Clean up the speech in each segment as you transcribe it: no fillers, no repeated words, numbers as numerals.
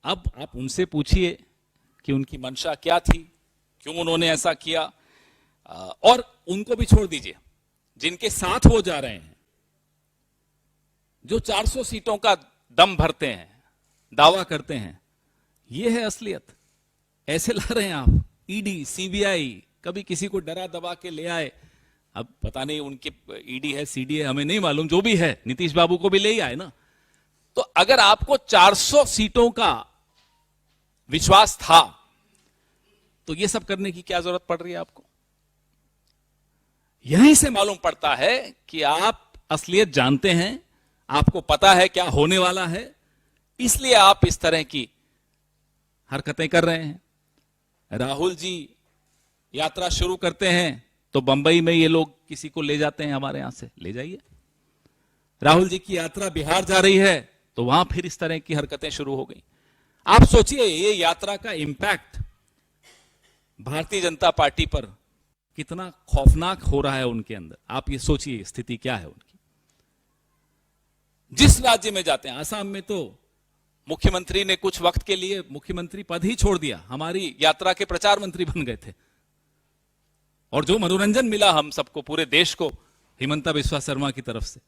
अब आप उनसे पूछिए कि उनकी मंशा क्या थी, क्यों उन्होंने ऐसा किया। और उनको भी छोड़ दीजिए, जिनके साथ वो जा रहे हैं, जो 400 सीटों का दम भरते हैं, दावा करते हैं, ये है असलियत। ऐसे ला रहे हैं आप, ईडी सीबीआई, कभी किसी को डरा दबा के ले आए। अब पता नहीं उनके ईडी है सीडी है, हमें नहीं मालूम, जो भी है नीतीश बाबू को भी ले ही आए ना। तो अगर आपको 400 सीटों का विश्वास था तो ये सब करने की क्या जरूरत पड़ रही है आपको? यहीं से मालूम पड़ता है कि आप असलियत जानते हैं, आपको पता है क्या होने वाला है, इसलिए आप इस तरह की हरकतें कर रहे हैं। राहुल जी यात्रा शुरू करते हैं तो बंबई में ये लोग किसी को ले जाते हैं, हमारे यहां से ले जाइए। राहुल जी की यात्रा बिहार जा रही है तो वहां फिर इस तरह की हरकतें शुरू हो गई। आप सोचिए ये यात्रा का इंपैक्ट भारतीय जनता पार्टी पर कितना खौफनाक हो रहा है उनके अंदर। आप ये सोचिए स्थिति क्या है उनकी। जिस राज्य में जाते हैं, आसाम में तो मुख्यमंत्री ने कुछ वक्त के लिए मुख्यमंत्री पद ही छोड़ दिया, हमारी यात्रा के प्रचार मंत्री बन गए थे। और जो मनोरंजन मिला हम सबको, पूरे देश को, हिमंता बिस्वा शर्मा की तरफ से,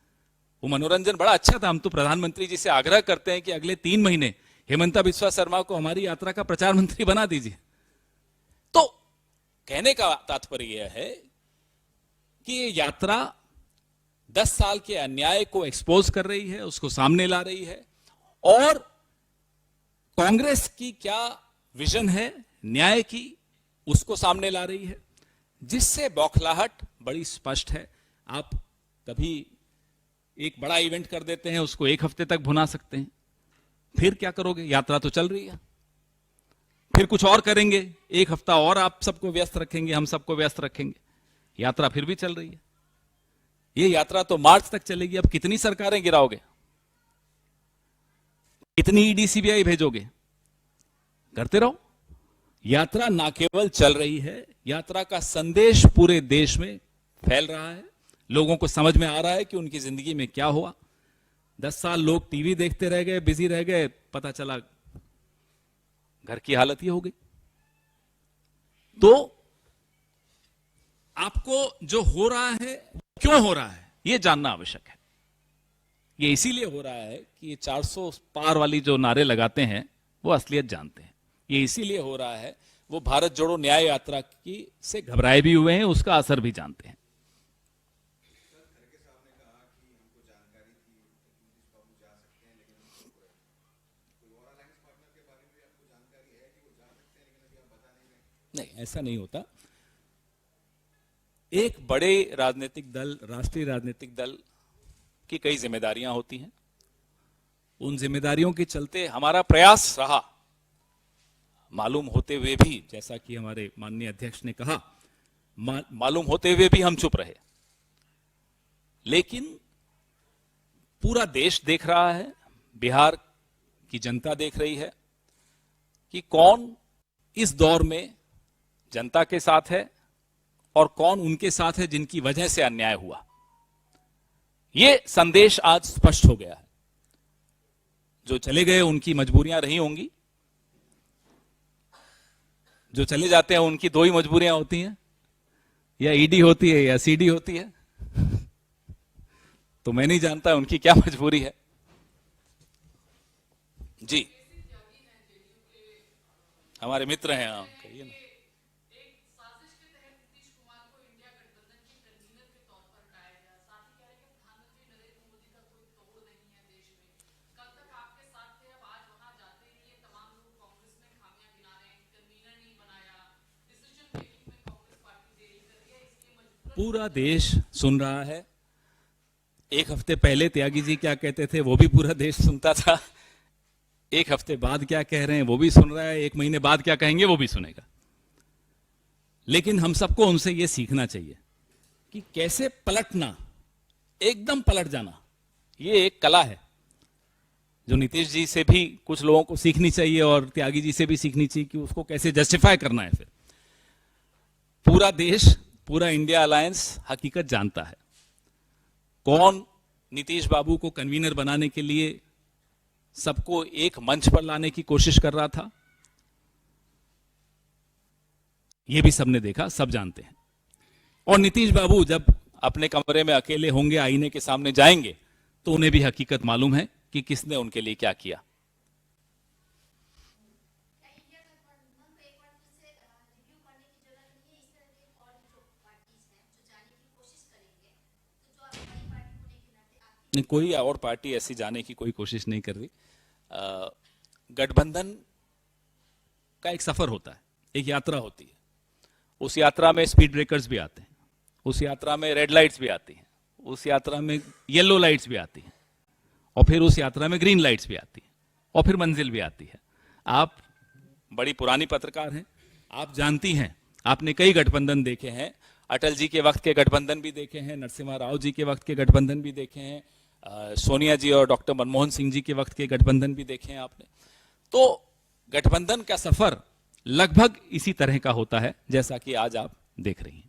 वो मनोरंजन बड़ा अच्छा था। हम तो प्रधानमंत्री जी से आग्रह करते हैं कि अगले 3 महीने हिमंता बिस्वा शर्मा को हमारी यात्रा का प्रचार मंत्री बना दीजिए। तो कहने का तात्पर्य यह है कि ये यात्रा 10 साल के अन्याय को एक्सपोज कर रही है, उसको सामने ला रही है, और कांग्रेस की क्या विजन है न्याय की, उसको सामने ला रही है, जिससे बौखलाहट बड़ी स्पष्ट है। आप कभी एक बड़ा इवेंट कर देते हैं, उसको 1 हफ्ते तक भुना सकते हैं, फिर क्या करोगे? यात्रा तो चल रही है, फिर कुछ और करेंगे, 1 हफ्ता और आप सबको व्यस्त रखेंगे, हम सबको व्यस्त रखेंगे, यात्रा फिर भी चल रही है। ये यात्रा तो मार्च तक चलेगी। अब कितनी सरकारें गिराओगे, कितनी ईडी सीबीआई भेजोगे? करते रहो। यात्रा ना केवल चल रही है, यात्रा का संदेश पूरे देश में फैल रहा है, लोगों को समझ में आ रहा है कि उनकी जिंदगी में क्या हुआ। 10 साल लोग टीवी देखते रह गए, बिजी रह गए, पता चला घर की हालत ये हो गई। तो आपको जो हो रहा है, क्यों हो रहा है, यह जानना आवश्यक है। ये इसीलिए हो रहा है कि ये 400 पार वाली जो नारे लगाते हैं वो असलियत जानते हैं। ये इसीलिए हो रहा है, वो भारत जोड़ो न्याय यात्रा की से घबराए भी हुए हैं, उसका असर भी जानते हैं। नहीं, ऐसा नहीं होता। एक बड़े राजनीतिक दल, राष्ट्रीय राजनीतिक दल की कई जिम्मेदारियां होती हैं। उन जिम्मेदारियों के चलते हमारा प्रयास रहा, मालूम होते हुए भी, जैसा कि हमारे माननीय अध्यक्ष ने कहा, मालूम होते हुए भी हम चुप रहे। लेकिन पूरा देश देख रहा है, बिहार की जनता देख रही है कि कौन इस दौर में जनता के साथ है और कौन उनके साथ है जिनकी वजह से अन्याय हुआ। यह संदेश आज स्पष्ट हो गया है। जो चले गए उनकी मजबूरियां रही होंगी, जो चले जाते हैं उनकी 2 ही मजबूरियां होती हैं, या ईडी होती है या सीडी होती है। तो मैं नहीं जानता उनकी क्या मजबूरी है। जी, हमारे मित्र हैं, आप कहिए ना। पूरा देश सुन रहा है। 1 हफ्ते पहले त्यागी जी क्या कहते थे वो भी पूरा देश सुनता था। 1 हफ्ते बाद क्या कह रहे हैं वो भी सुन रहा है, 1 महीने बाद क्या कहेंगे वो भी सुनेगा। लेकिन हम सबको उनसे ये सीखना चाहिए कि कैसे पलटना, एकदम पलट जाना, ये एक कला है जो नीतीश जी से भी कुछ लोगों को सीखनी चाहिए और त्यागी जी से भी सीखनी चाहिए कि उसको कैसे जस्टिफाई करना है। फिर पूरा देश, पूरा इंडिया अलायंस हकीकत जानता है। कौन नीतीश बाबू को कन्वीनर बनाने के लिए सबको एक मंच पर लाने की कोशिश कर रहा था। यह भी सबने देखा, सब जानते हैं। और नीतीश बाबू जब अपने कमरे में अकेले होंगे, आईने के सामने जाएंगे, तो उन्हें भी हकीकत मालूम है कि किसने उनके लिए क्या किया। कोई और पार्टी ऐसी जाने की कोई कोशिश नहीं कर रही। गठबंधन का एक सफर होता है, एक यात्रा होती है। उस यात्रा में स्पीड ब्रेकर्स भी आते हैं, उस यात्रा में रेड लाइट्स भी आती हैं, उस यात्रा में येलो लाइट्स भी आती हैं, और फिर उस यात्रा में ग्रीन लाइट्स भी आती हैं, और फिर मंजिल भी आती है। आप बड़ी पुरानी पत्रकार हैं, आप जानती हैं, आपने कई गठबंधन देखे हैं। अटल जी के वक्त के गठबंधन भी देखे हैं, नरसिम्हा राव जी के वक्त के गठबंधन भी देखे हैं, सोनिया जी और डॉक्टर मनमोहन सिंह जी के वक्त के गठबंधन भी देखे हैं आपने। तो गठबंधन का सफर लगभग इसी तरह का होता है जैसा कि आज आप देख रही हैं।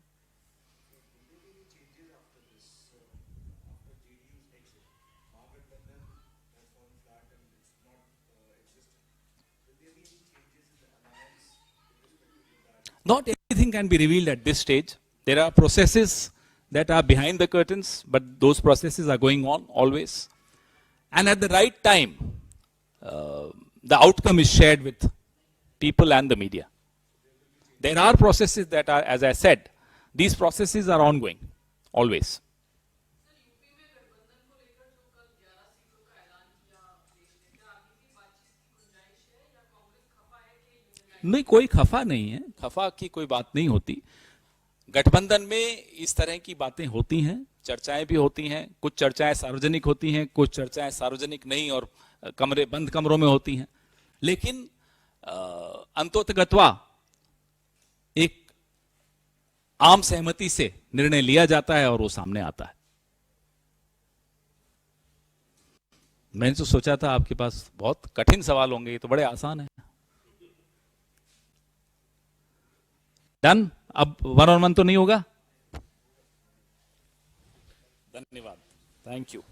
Not everything can be revealed at this stage. There are processes that are behind the curtains, but those processes are going on always. And at the right time, the outcome is shared with people and the media. There are processes that are, as I said, these processes are ongoing, always. नहीं, कोई खफा नहीं है, खफा की कोई बात नहीं होती। गठबंधन में इस तरह की बातें होती हैं, चर्चाएं भी होती हैं, कुछ चर्चाएं सार्वजनिक होती हैं, कुछ चर्चाएं सार्वजनिक नहीं और बंद कमरों में होती हैं। लेकिन अंतोतगत्वा एक आम सहमति से निर्णय लिया जाता है और वो सामने आता है। मैंने तो सोचा था आपके पास बहुत कठिन सवाल होंगे, ये तो बड़े आसान है। डन, अब 1 on 1 तो नहीं होगा। धन्यवाद, थैंक यू।